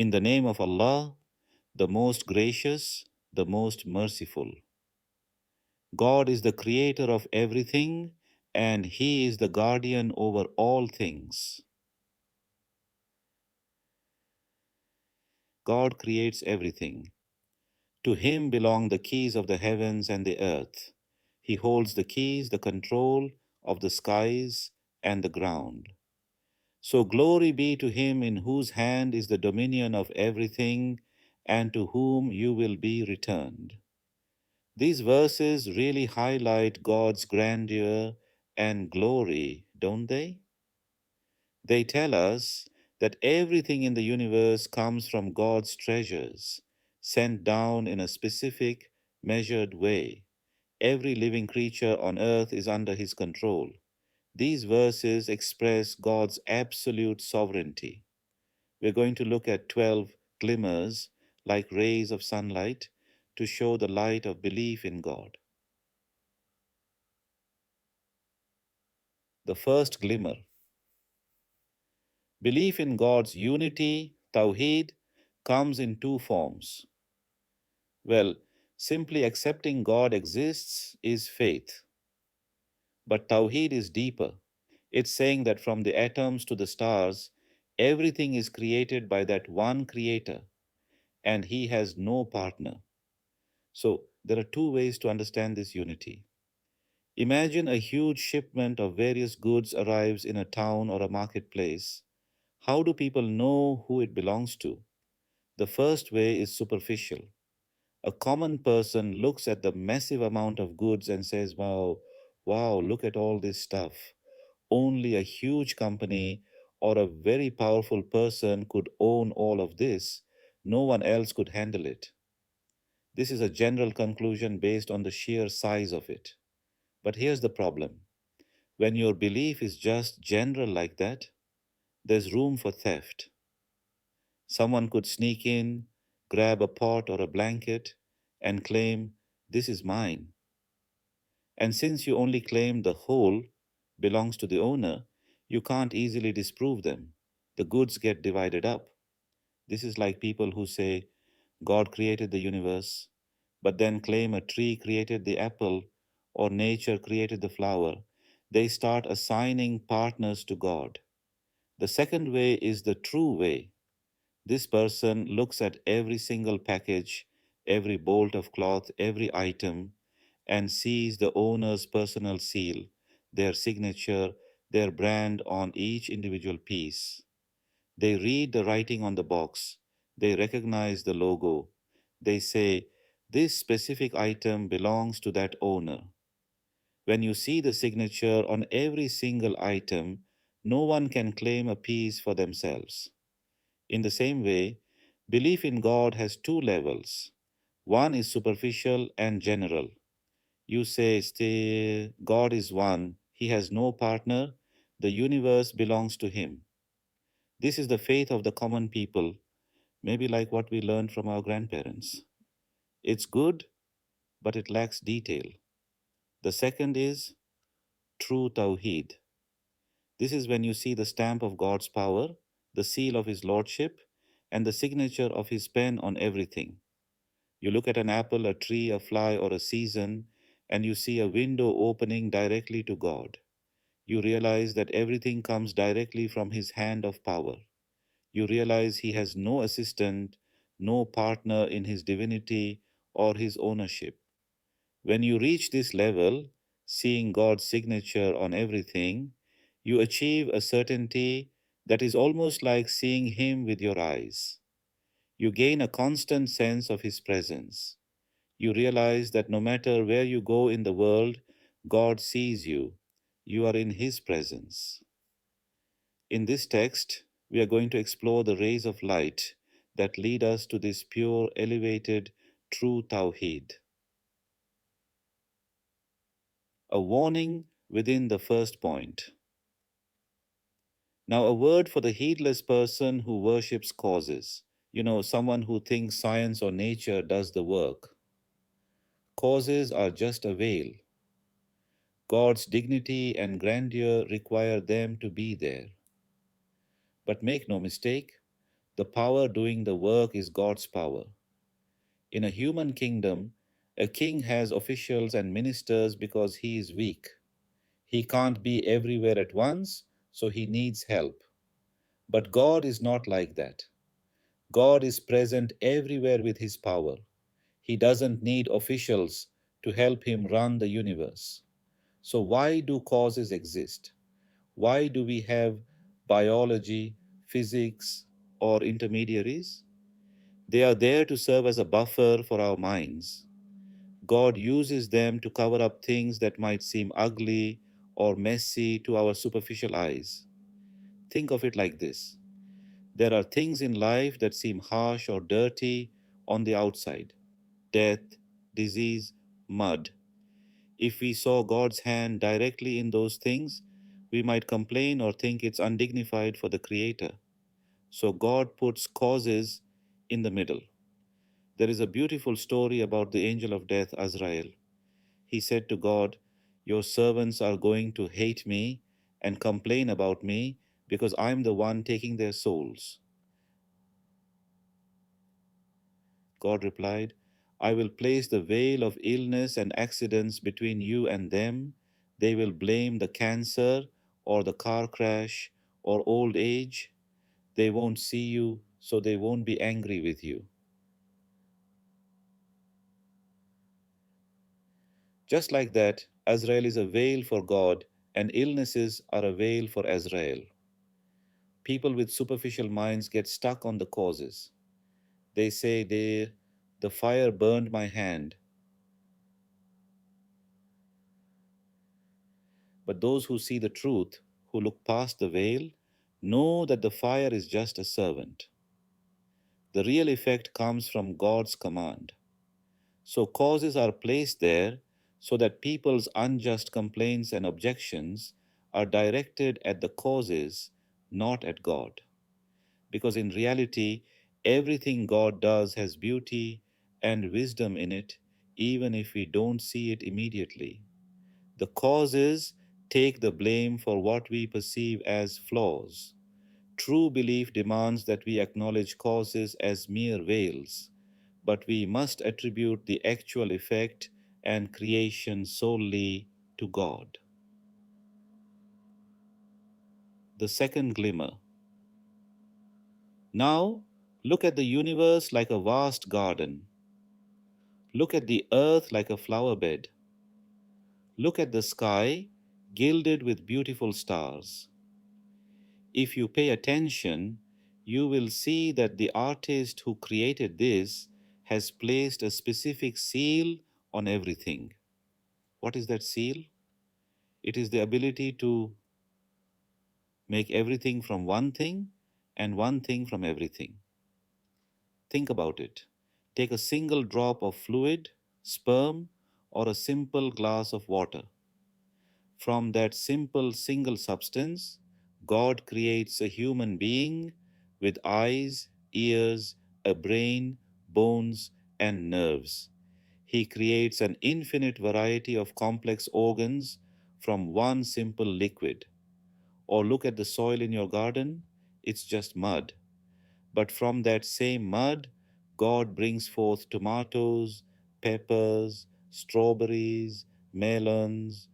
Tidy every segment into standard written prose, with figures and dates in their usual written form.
In the name of Allah, the most gracious, the most merciful. God is the creator of everything, and He is the guardian over all things. God creates everything. To Him belong the keys of the heavens and the earth. He holds the keys, the control of the skies and the ground. So glory be to Him in whose hand is the dominion of everything, and to whom you will be returned. These verses really highlight God's grandeur and glory, don't they? They tell us that everything in the universe comes from God's treasures, sent down in a specific, measured way. Every living creature on earth is under His control. These verses express God's absolute sovereignty. We're going to look at 12 glimmers, like rays of sunlight, to show the light of belief in God. The first glimmer: belief in God's unity, Tawheed, comes in two forms. Well, simply accepting God exists is faith. But Tawheed is deeper. It's saying that from the atoms to the stars, everything is created by that one Creator, and He has no partner. So, there are two ways to understand this unity. Imagine a huge shipment of various goods arrives in a town or a marketplace. How do people know who it belongs to? The first way is superficial. A common person looks at the massive amount of goods and says, wow, wow, look at all this stuff. Only a huge company or a very powerful person could own all of this. No one else could handle it. This is a general conclusion based on the sheer size of it. But here's the problem. When your belief is just general like that, there's room for theft. Someone could sneak in, grab a pot or a blanket, and claim, this is mine. And since you only claim the whole belongs to the owner, you can't easily disprove them. The goods get divided up. This is like people who say, God created the universe, but then claim a tree created the apple or nature created the flower. They start assigning partners to God. The second way is the true way. This person looks at every single package, every bolt of cloth, every item, and sees the owner's personal seal, their signature, their brand on each individual piece. They read the writing on the box, they recognize the logo, they say, this specific item belongs to that owner. When you see the signature on every single item, no one can claim a piece for themselves. In the same way, belief in God has two levels. One is superficial and general. You say, stay, God is one, He has no partner, the universe belongs to Him. This is the faith of the common people, maybe like what we learned from our grandparents. It's good, but it lacks detail. The second is true Tawheed. This is when you see the stamp of God's power, the seal of His Lordship, and the signature of His pen on everything. You look at an apple, a tree, a fly, or a season, and you see a window opening directly to God. You realize that everything comes directly from His hand of power. You realize He has no assistant, no partner in His divinity or His ownership. When you reach this level, seeing God's signature on everything, you achieve a certainty that is almost like seeing Him with your eyes. You gain a constant sense of His presence. You realize that no matter where you go in the world, God sees you. You are in His presence. In this text, we are going to explore the rays of light that lead us to this pure, elevated, true Tawheed. A warning within the first point. Now, a word for the heedless person who worships causes. Someone who thinks science or nature does the work. Causes are just a veil. God's dignity and grandeur require them to be there. But make no mistake, The power doing the work is God's power. In a human kingdom, a king has officials and ministers because he is weak. He can't be everywhere at once, so he needs help. But God is not like that. God is present everywhere with his power. He doesn't need officials to help him run the universe. So, why do causes exist? Why do we have biology, physics, or intermediaries? They are there to serve as a buffer for our minds. God uses them to cover up things that might seem ugly or messy to our superficial eyes. Think of it like this: there are things in life that seem harsh or dirty on the outside: death, disease, mud. If we saw God's hand directly in those things, we might complain or think it's undignified for the Creator. So God puts causes in the middle. There is a beautiful story about the angel of death, Azrael. He said to God, "Your servants are going to hate me and complain about me because I'm the one taking their souls." God replied, "I will place the veil of illness and accidents between you and them. They will blame the cancer or the car crash or old age. They won't see you, so they won't be angry with you." Just like that, Azrael is a veil for God, and illnesses are a veil for Azrael. People with superficial minds get stuck on the causes. They say, the fire burned my hand. But those who see the truth, who look past the veil, know that the fire is just a servant. The real effect comes from God's command. So causes are placed there so that people's unjust complaints and objections are directed at the causes, not at God. Because in reality, everything God does has beauty and wisdom in it, even if we don't see it immediately. The causes take the blame for what we perceive as flaws. True belief demands that we acknowledge causes as mere veils, but we must attribute the actual effect and creation solely to God. The second glimmer. Now, look at the universe like a vast garden. Look at the earth like a flower bed. Look at the sky gilded with beautiful stars. If you pay attention, you will see that the artist who created this has placed a specific seal on everything. What is that seal? It is the ability to make everything from one thing and one thing from everything. Think about it. Take a single drop of fluid, sperm, or a simple glass of water. From that simple single substance, God creates a human being with eyes, ears, a brain, bones, and nerves. He creates an infinite variety of complex organs from one simple liquid. Or look at the soil in your garden, it's just mud. But from that same mud, God brings forth tomatoes, peppers, strawberries, melons,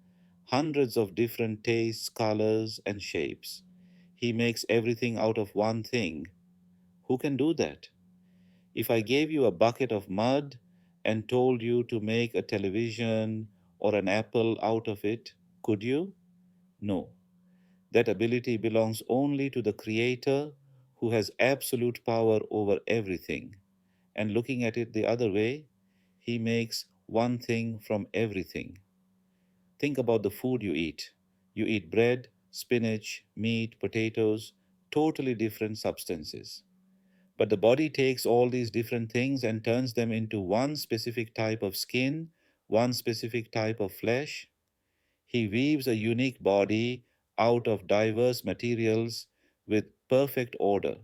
hundreds of different tastes, colors, and shapes. He makes everything out of one thing. Who can do that? If I gave you a bucket of mud and told you to make a television or an apple out of it, could you? No. That ability belongs only to the Creator who has absolute power over everything. And looking at it the other way, He makes one thing from everything. Think about the food you eat. You eat bread, spinach, meat, potatoes, totally different substances. But the body takes all these different things and turns them into one specific type of skin, one specific type of flesh. He weaves a unique body out of diverse materials with perfect order.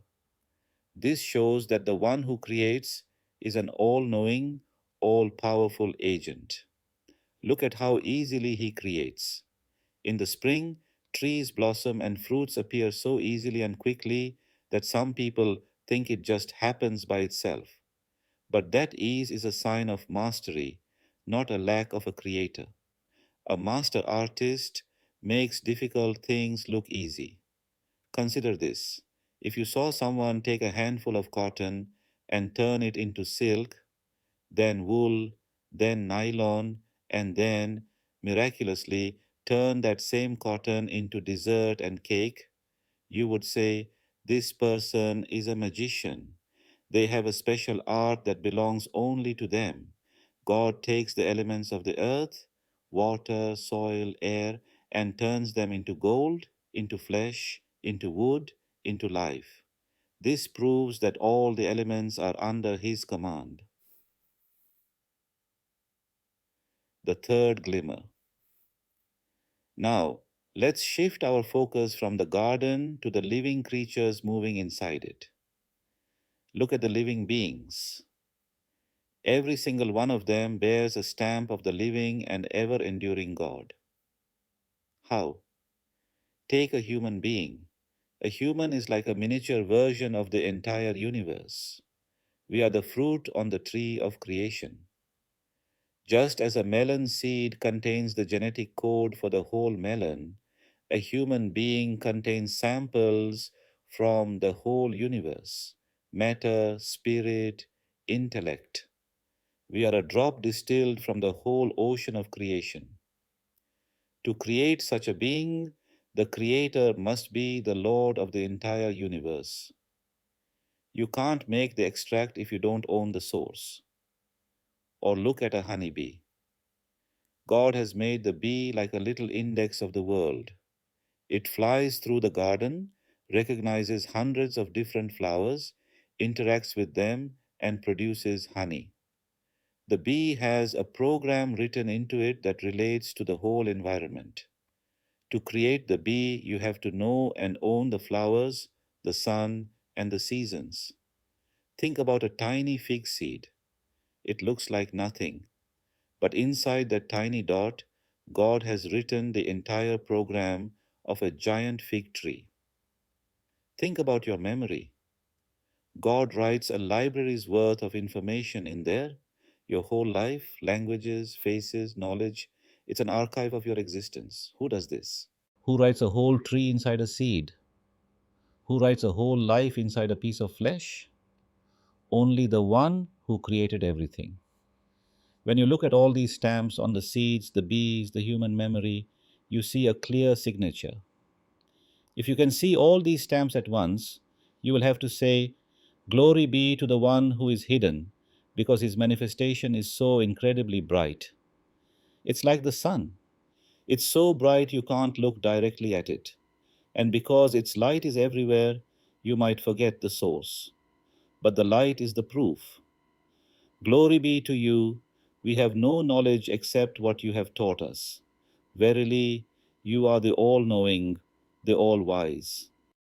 This shows that the one who creates is an all knowing, all powerful agent. Look at how easily he creates. In the spring, trees blossom and fruits appear so easily and quickly that some people think it just happens by itself. But that ease is a sign of mastery, not a lack of a creator. A master artist makes difficult things look easy. Consider this. If you saw someone take a handful of cotton and turn it into silk, then wool, then nylon, and then, miraculously, turn that same cotton into dessert and cake, you would say, this person is a magician. They have a special art that belongs only to them. God takes the elements of the earth, water, soil, air, and turns them into gold, into flesh, into wood, into life. This proves that all the elements are under His command. The third glimmer. Now, let's shift our focus from the garden to the living creatures moving inside it. Look at the living beings. Every single one of them bears a stamp of the living and ever enduring God. How? Take a human being. A human is like a miniature version of the entire universe. We are the fruit on the tree of creation. Just as a melon seed contains the genetic code for the whole melon, a human being contains samples from the whole universe: matter, spirit, intellect. We are a drop distilled from the whole ocean of creation. To create such a being, the Creator must be the Lord of the entire universe. You can't make the extract if you don't own the source. Or look at a honeybee. God has made the bee like a little index of the world. It flies through the garden, recognizes hundreds of different flowers, interacts with them, and produces honey. The bee has a program written into it that relates to the whole environment. To create the bee, you have to know and own the flowers, the sun, and the seasons. Think about a tiny fig seed. It looks like nothing, but inside that tiny dot, God has written the entire program of a giant fig tree. Think about your memory. God writes a library's worth of information in there. Your whole life, languages, faces, knowledge. It's an archive of your existence. Who does this? Who writes a whole tree inside a seed? Who writes a whole life inside a piece of flesh? Only the one who created everything. When you look at all these stamps on the seeds, the bees, the human memory, you see a clear signature. If you can see all these stamps at once, you will have to say, "Glory be to the one who is hidden, because his manifestation is so incredibly bright." It's like the sun. It's so bright you can't look directly at it. And because its light is everywhere, you might forget the source. But the light is the proof. Glory be to you. We have no knowledge except what you have taught us. Verily, you are the all knowing, the all wise.